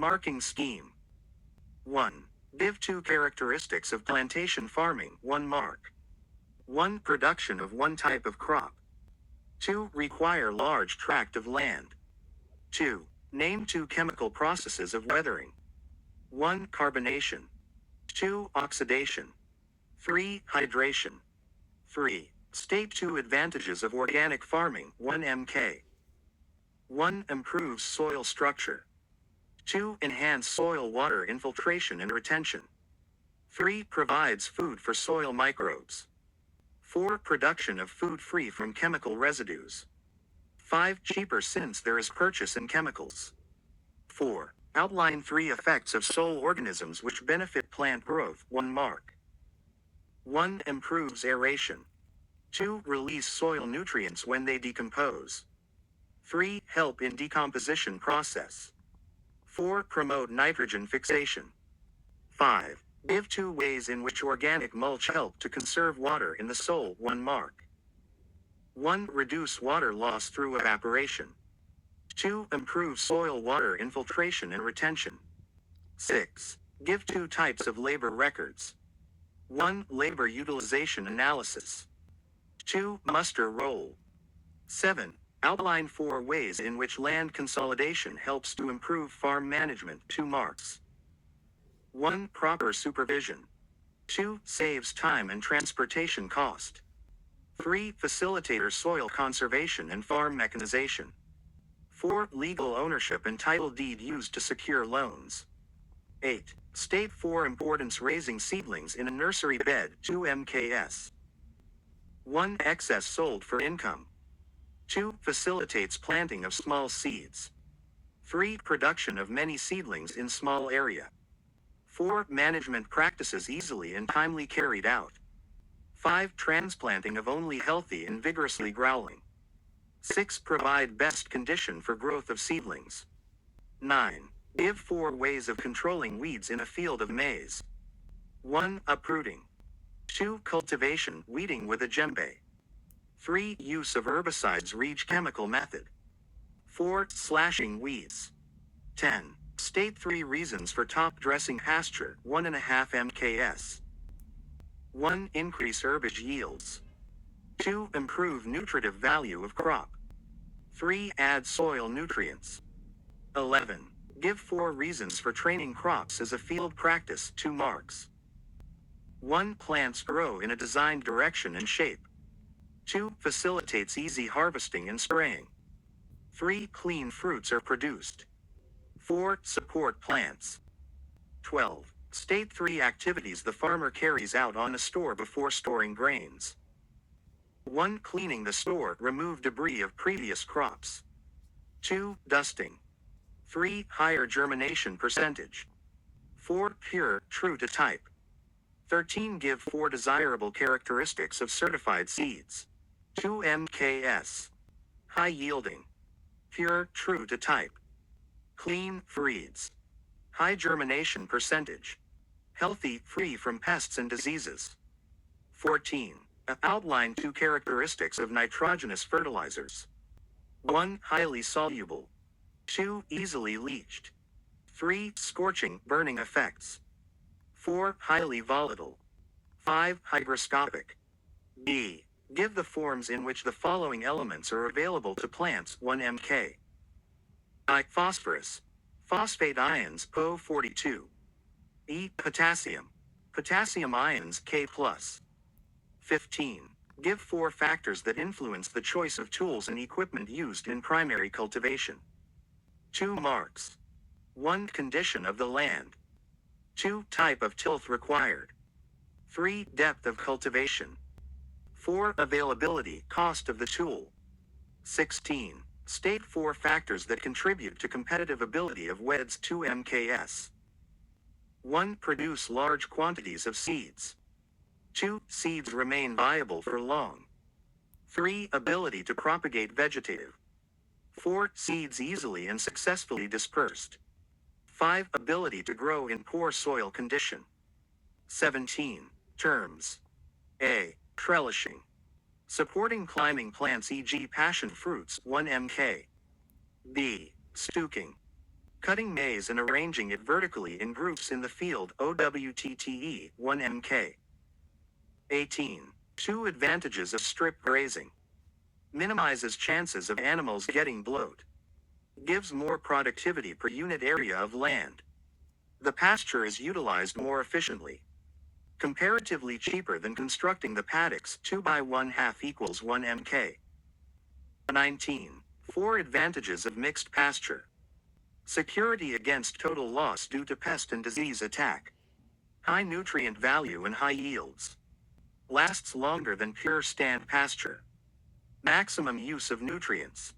Marking scheme. 1. Give 2 characteristics of plantation farming, 1 mark. 1. Production of 1 type of crop. 2. Require large tract of land. 2. Name 2 chemical processes of weathering. 1. Carbonation. 2. Oxidation. 3. Hydration. 3. State 2 advantages of organic farming, 1 MK. 1. Improves soil structure. 2. Enhance soil water infiltration and retention. 3. Provides food for soil microbes. 4. Production of food free from chemical residues. 5. Cheaper since there is purchase in chemicals. 4. Outline 3 effects of soil organisms which benefit plant growth, 1 mark. 1. Improves aeration. 2. Release soil nutrients when they decompose. 3. Help in decomposition process. 4. Promote nitrogen fixation. 5. Give 2 ways in which organic mulch help to conserve water in the soil, 1 mark. 1. Reduce water loss through evaporation. 2. Improve soil water infiltration and retention. 6. Give 2 types of labor records. 1. Labor utilization analysis. 2. Muster roll. 7. Outline 4 ways in which land consolidation helps to improve farm management, 2 marks. 1. Proper supervision. 2. Saves time and transportation cost. 3. Facilitator soil conservation and farm mechanization. 4. Legal ownership and title deed used to secure loans. 8. State 4 importance raising seedlings in a nursery bed, 2 MKS. 1. Excess sold for income. 2. Facilitates planting of small seeds. 3. Production of many seedlings in small area. 4. Management practices easily and timely carried out. 5. Transplanting of only healthy and vigorously growing. 6. Provide best condition for growth of seedlings. 9. Give 4 ways of controlling weeds in a field of maize. 1. Uprooting. 2. Cultivation, weeding with a djembe. 3. Use of herbicides, reach chemical method. 4. Slashing weeds. 10. State 3 reasons for top dressing pasture, 1.5 MKS. 1. Increase herbage yields. 2. Improve nutritive value of crop. 3. Add soil nutrients. 11. Give 4 reasons for training crops as a field practice, 2 marks. 1. Plants grow in a designed direction and shape. 2. Facilitates easy harvesting and spraying. 3. Clean fruits are produced. 4. Support plants. 12. State 3 activities the farmer carries out on a store before storing grains. 1. Cleaning the store, remove debris of previous crops. 2. Dusting. 3. Higher germination percentage. 4. Pure, true to type. 13. Give 4 desirable characteristics of certified seeds. 2 MKS. High yielding. Pure, true to type. Clean, freeds. High germination percentage. Healthy, free from pests and diseases. 14. Outline 2 characteristics of nitrogenous fertilizers. 1. Highly soluble. 2. Easily leached. 3. Scorching, burning effects. 4. Highly volatile. 5. Hygroscopic. B. Give the forms in which the following elements are available to plants, 1 MK. I. Phosphorus. Phosphate ions, Po42. E. Potassium. Potassium ions, K+. 15. Give 4 factors that influence the choice of tools and equipment used in primary cultivation. 2 marks. 1. Condition of the land. 2. Type of tilth required. 3. Depth of cultivation. 4. Availability, cost of the tool. 16. State 4 factors that contribute to competitive ability of WEDS 2 MKS. 1. Produce large quantities of seeds. 2. Seeds remain viable for long. 3. Ability to propagate vegetative. 4. Seeds easily and successfully dispersed. 5. Ability to grow in poor soil condition. 17. Terms. A. Trellising. Supporting climbing plants e.g. passion fruits, 1 MK. B. Stooking. Cutting maize and arranging it vertically in groups in the field OWTTE 1 mk. 18. 2 advantages of strip grazing. Minimizes chances of animals getting bloat. Gives more productivity per unit area of land. The pasture is utilized more efficiently. Comparatively cheaper than constructing the paddocks 2 by 1/2 equals 1 mk. 19. 4 advantages of mixed pasture. Security against total loss due to pest and disease attack. High nutrient value and high yields. Lasts longer than pure stand pasture. Maximum use of nutrients.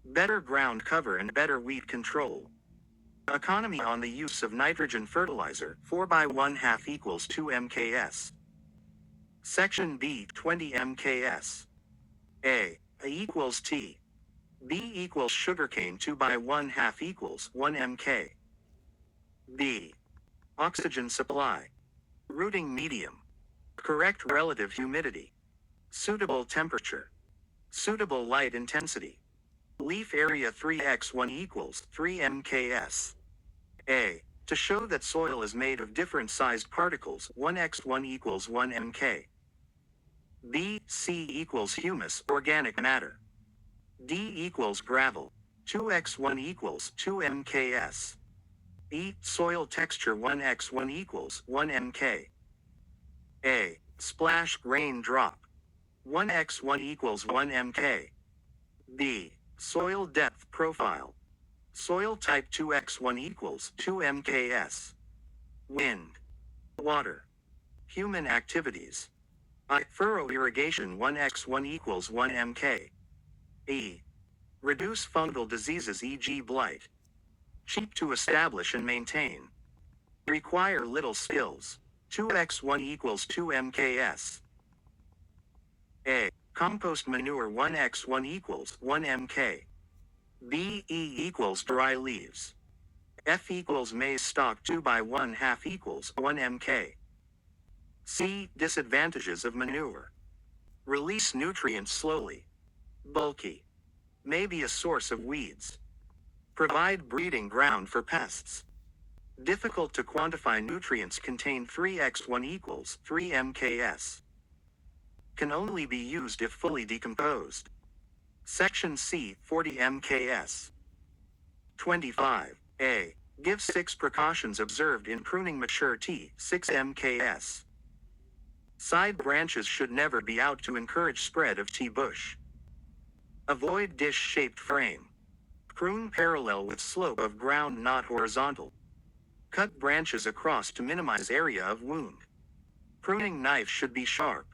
Better ground cover and better weed control. Economy on the use of nitrogen fertilizer 4 by 1/2 equals 2 mks. Section B 20 mks. A equals T. B equals sugarcane 2 by 1/2 equals 1 mk. B. Oxygen supply. Rooting medium. Correct relative humidity. Suitable temperature. Suitable light intensity. Leaf area 3x1 equals 3 mks. A. To show that soil is made of different sized particles 1x1 equals 1 mk. B. C equals humus organic matter. D equals gravel 2x1 equals 2 mks. E. Soil texture 1x1 equals 1 mk. A. Splash rain drop 1x1 equals 1 mk. B. Soil depth profile. Soil type 2x1 equals 2 mks. Wind. Water. Human activities. I. Furrow irrigation 1x1 equals 1 mk. E. Reduce fungal diseases e.g. blight. Cheap to establish and maintain. Require little skills. 2x1 equals 2 mks. A. Compost manure 1x1 equals 1 mk. B. E equals dry leaves. F equals maize stalk 2 by 1/2 equals 1 mk. C. Disadvantages of manure. Release nutrients slowly. Bulky. May be a source of weeds. Provide breeding ground for pests. Difficult to quantify nutrients contain 3x1 equals 3 mks. Can only be used if fully decomposed. Section C 40 mks. 25. A. Give 6 precautions observed in pruning mature tea 6 mks. Side branches should never be out to encourage spread of tea bush. Avoid dish-shaped frame. Prune parallel with slope of ground not horizontal. Cut branches across to minimize area of wound. Pruning knife should be sharp.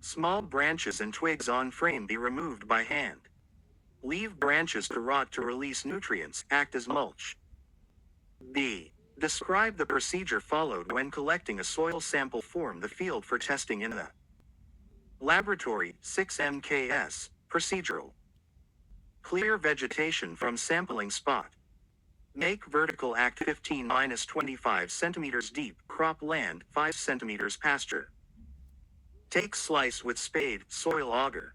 Small branches and twigs on frame be removed by hand. Leave branches to rot to release nutrients, act as mulch. B. Describe the procedure followed when collecting a soil sample from the field for testing in the laboratory 6 mks. Procedural. Clear vegetation from sampling spot. Make vertical act 15-25 centimeters deep, crop land 5 centimeters pasture. Take slice with spade, soil auger.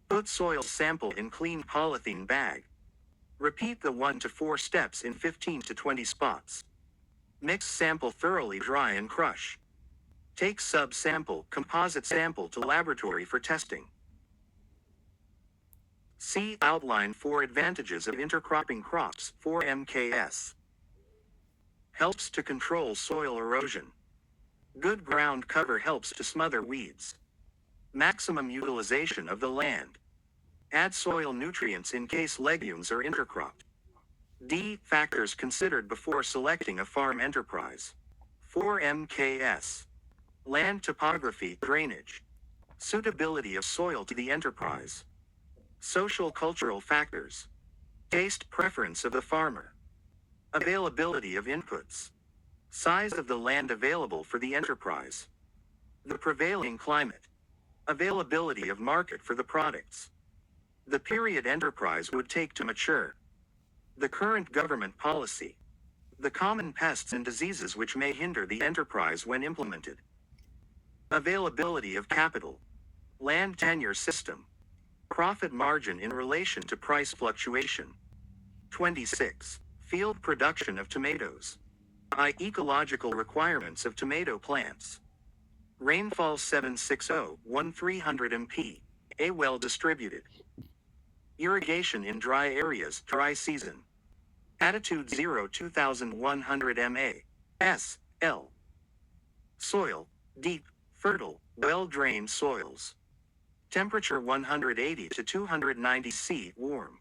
Put soil sample in clean polythene bag. Repeat the 1 to 4 steps in 15 to 20 spots. Mix sample thoroughly dry and crush. Take sub-sample, composite sample to laboratory for testing. See outline 4 advantages of intercropping crops 4 mks. Helps to control soil erosion. Good ground cover helps to smother weeds. Maximum utilization of the land. Add soil nutrients in case legumes are intercropped. D. Factors considered before selecting a farm enterprise. 4 mks. Land topography, drainage. Suitability of soil to the enterprise. Social cultural factors. Taste preference of the farmer. Availability of inputs. Size of the land available for the enterprise. The prevailing climate. Availability of market for the products. The period enterprise would take to mature. The current government policy. The common pests and diseases which may hinder the enterprise when implemented. Availability of capital. Land tenure system. Profit margin in relation to price fluctuation. 26. Field production of tomatoes. I. Ecological requirements of tomato plants. Rainfall 760-1300 mp. A. Well distributed. Irrigation in dry areas, dry season. Attitude 0 2100 ma. S. L. Soil, deep, fertile, well-drained soils. Temperature 180 to 290 C, warm.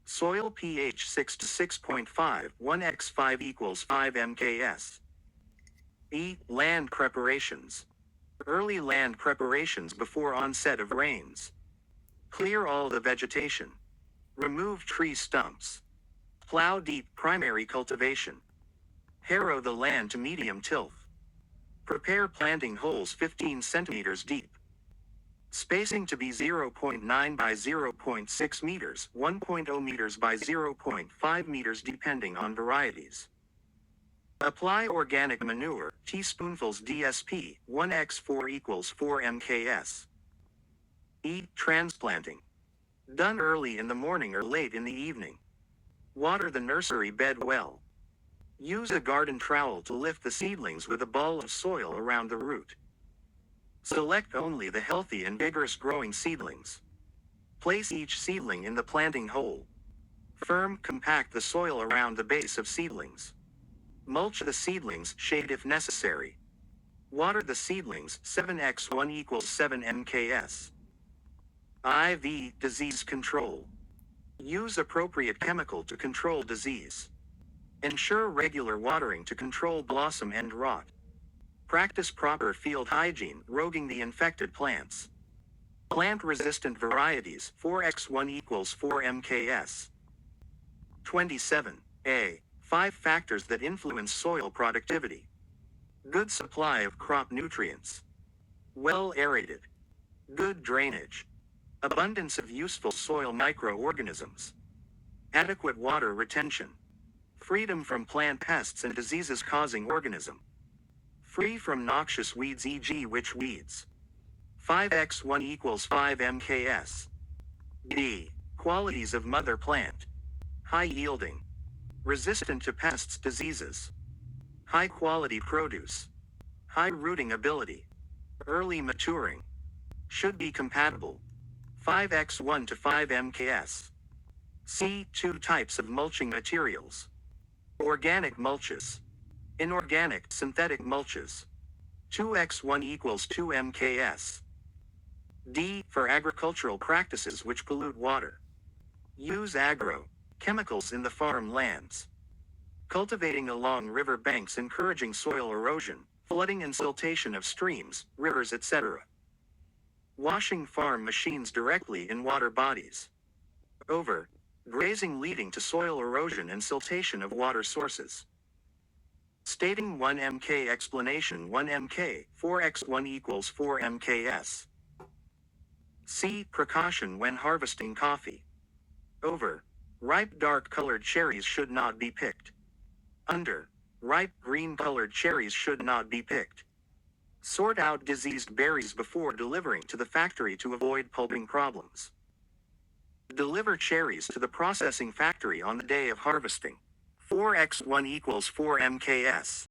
Soil pH 6 to 6.5, 1x5 equals 5 mks. E. Land preparations. Early land preparations before onset of rains. Clear all the vegetation. Remove tree stumps. Plow deep, primary cultivation. Harrow the land to medium tilth. Prepare planting holes 15 centimeters deep. Spacing to be 0.9 by 0.6 meters, 1.0 meters by 0.5 meters depending on varieties. Apply organic manure, teaspoonfuls DSP, 1x4 equals 4 mks. E. Transplanting. Done early in the morning or late in the evening. Water the nursery bed well. Use a garden trowel to lift the seedlings with a ball of soil around the root. Select only the healthy and vigorous growing seedlings. Place each seedling in the planting hole. Firm, compact the soil around the base of seedlings. Mulch the seedlings, shade if necessary. Water the seedlings, 7x1 equals 7 mks. IV. Disease control. Use appropriate chemical to control disease. Ensure regular watering to control blossom end rot. Practice proper field hygiene, roguing the infected plants. Plant-resistant varieties, 4x1 equals 4 mks. 27. A. 5 factors that influence soil productivity. Good supply of crop nutrients. Well aerated. Good drainage. Abundance of useful soil microorganisms. Adequate water retention. Freedom from plant pests and diseases causing organism. Free from noxious weeds, e.g. witch weeds. 5x1 equals 5 mks. B. Qualities of mother plant. High yielding. Resistant to pests, diseases. High quality produce. High rooting ability. Early maturing. Should be compatible. 5x1 to 5 mks. C. 2 types of mulching materials. Organic mulches. Inorganic, synthetic mulches. 2x1 equals 2 mks. D. For agricultural practices which pollute water. Use chemicals in the farm lands. Cultivating along river banks encouraging soil erosion, flooding and siltation of streams, rivers, etc. Washing farm machines directly in water bodies. Grazing leading to soil erosion and siltation of water sources. Stating 1 mk explanation 1 mk, 4x1 equals 4 mks. C. Precaution when harvesting coffee. Ripe dark-colored cherries should not be picked. Ripe green-colored cherries should not be picked. Sort out diseased berries before delivering to the factory to avoid pulping problems. Deliver cherries to the processing factory on the day of harvesting. 4x1 equals 4 mks.